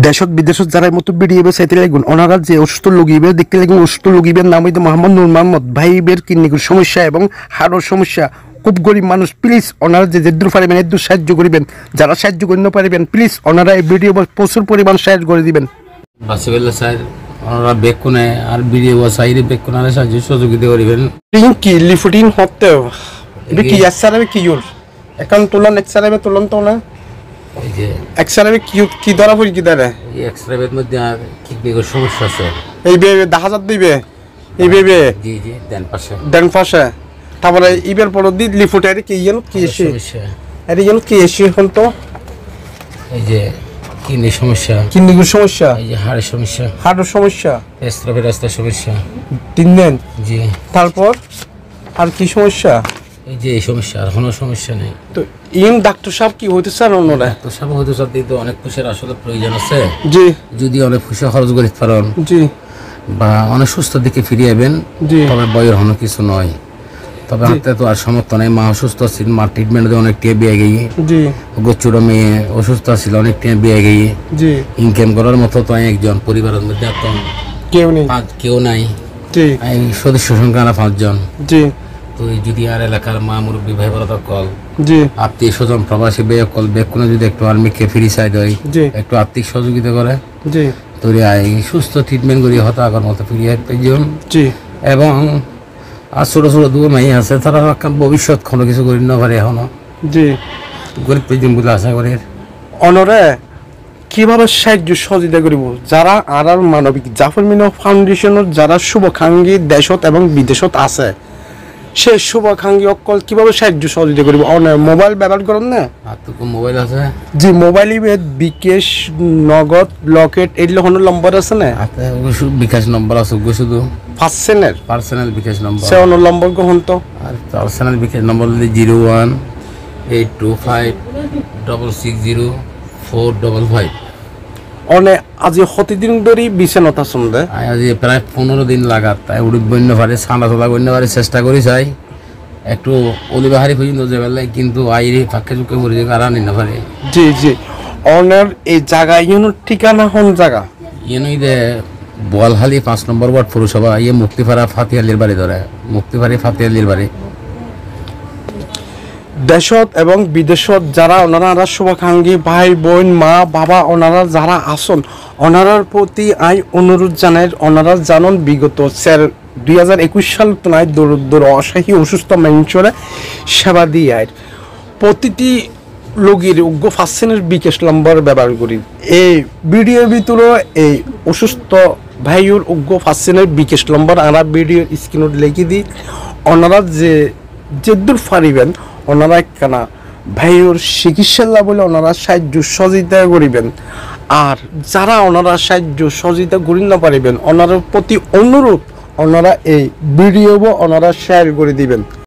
দেশত বিদেশত যারা মতো বেরিয়ে চাইতে লাগুন ওনারা যে অসুস্থ রোগীবের দেখতে লাগুন অসুস্থ রোগীবের নাম হইতে মোহাম্মদ নূর মোহাম্মদ ভাইবের কিডনির সমস্যা এবং হাড়ের সমস্যা খুব গরিব মানুষ প্লিজ ওনারা যে দূর পারিবেন একটু সাহায্য করিবেন যারা সাহায্য করতে পারিবেন প্লিজ ওনারা এই ভিডিও প্রচুর পরিমাণ শেয়ার করে দিবেন বাসিবেলা স্যার ওনারা বেকুনে আর ভিডিও সাইডে বেকুনারে সাহায্য সহযোগিতা করিবেন কি লিফুটিন হতে এটা কি এক্সআরএ কি ইউর অ্যাকাউন্ট তুলন এক্সআরএ তুলন তো না এই যে এক্সআরএ কি ধরা পড়ি কি ধরে এই এক্সরের মধ্যে আর কিডনির সমস্যা আছে এই বে 10000 দিবে এই বে জি জি ডান পাশে তারপরে ইবের পর দি লিফুটারে কি ইয়েন কি এসে সমস্যা আর ইয়েন কি এসে হল তো এই যে কিডনির সমস্যা কিডনির সমস্যা এই যে হাড়ের সমস্যা এস্ট্রোফের রাস্তার সমস্যা 3 দিন জি তারপর আর কি সমস্যা এই যে এই সমস্যা আর কোনো সমস্যা নেই তো ইন ডাক্তার সাহেব কি হইতে স্যার ওনারা তো সব হয়তো সব দিতে অনেক পয়সার আসলে প্রয়োজন আছে জি যদি অনেক পয়সা খরচ করতে পারেন জি বা অনেক সুস্থ দিকে ফিরে যাবেন জি তবে বয়ের হনো কিছু নয় তবে হাতে তো আর সমর্থ নেই মা অসুস্থ ছিল মার ট্রিটমেন্ট অনেক টিয়ে বিয়ে গিয়ে জি গোচুরা মেয়ে অসুস্থ ছিল অনেক টিয়ে বিয়ে গিয়ে জি ইনকাম করার মতো তো একজন পরিবারের মধ্যে এখন কেউ নাই জি এই সদস্য সংখ্যা 5 জন জি তো যদি আর এলাকার মা মুরব্বী ভাই বোনেরা কল জি আত্মীয় স্বজন প্রবাসী বে কল বেকুনে যদি একটু আর্মিকে ফ্রি সাইড হয় জি একটু আর্থিক সহযোগিতা করে জি তৈরি সুস্থ ট্রিটমেন্ট করি হতো আগের মতো ফিরিয়ে পেয়েজন জি এবং আর ছোটো ছোটো দু মাই আছে তারা ভবিষ্যৎ কোনো কিছু করি না পারে এখনো জি গরিব পেয়েছেন বলে আশা করি অনরে কিভাবে সাহায্য সহযোগিতা করিব যারা আর মানবিক জাফর মিনা ফাউন্ডেশনের যারা শুভাকাঙ্ক্ষী দেশত এবং বিদেশত আছে সে শুভাকাঙ্ক্ষী অকল কিভাবে সাহায্য সহযোগিতা করিব মোবাইল ব্যবহার করেন না আর তো মোবাইল আছে জি মোবাইলই বিকেশ নগদ লকেট এগুলো কোনো নম্বর আছে না বিকাশ নম্বর আছে শুধু পার্সোনাল বিকাশ নম্বর সে অন্য নম্বর গ্রহণ তো আর পার্সোনাল বিকাশ নম্বর 0182560455 অনেক আজি প্রতিদিন ধরে বিছানত আছেন দে আজি প্রায় 15 দিন লাগাত তাই উড়ি বন্য পারে সানা তোলা বন্য পারে চেষ্টা করি চাই একটু অলিবাহারি পর্যন্ত যাবে কিন্তু আইরে ফাঁকে চুকে পড়ে যাবে আর আনি না পারে জি জি অনার এই জায়গা ইউনোর ঠিকানা কোন জায়গা ইয়ে দে বোয়ালহালি 5 নম্বর ওয়ার্ড পৌরসভা ইয়ে মুক্তিপাড়া ফাতিয়ালির বাড়ি ধরে মুক্তিপাড়ি ফাতিয়ালির বাড়ি দেশত এবং বিদেশত যারা ওনারা শুভাকাঙ্ক্ষী ভাই বোন মা বাবা ওনারা যারা আসন ওনারার প্রতি আই অনুরোধ জানাই ওনারা জানন বিগত 2021 সাল নাই দূর অসহায় অসুস্থ মানুষের সেবা দিয়ে আয় প্রতিটি রোগীর উগ্র ফার্সেনের বিকাশ নম্বর ব্যবহার করি এই ভিডিওর ভিতরে এই অসুস্থ ভাইয়ের উগ্র ফার্সেনের বিকাশ নম্বর আমরা ভিডিওর স্ক্রিনত লিখে দিই ওনারা যে দূর পারিবেন ওনারা কেনা ভাইয়ের চিকিৎসা বলে ওনারা সাহায্য সহযোগিতা করিবেন আর যারা ওনারা সাহায্য সহযোগিতা করি না পারিবেন ওনার প্রতি অনুরোধ ওনারা এই ভিডিও ওনারা শেয়ার করে দিবেন।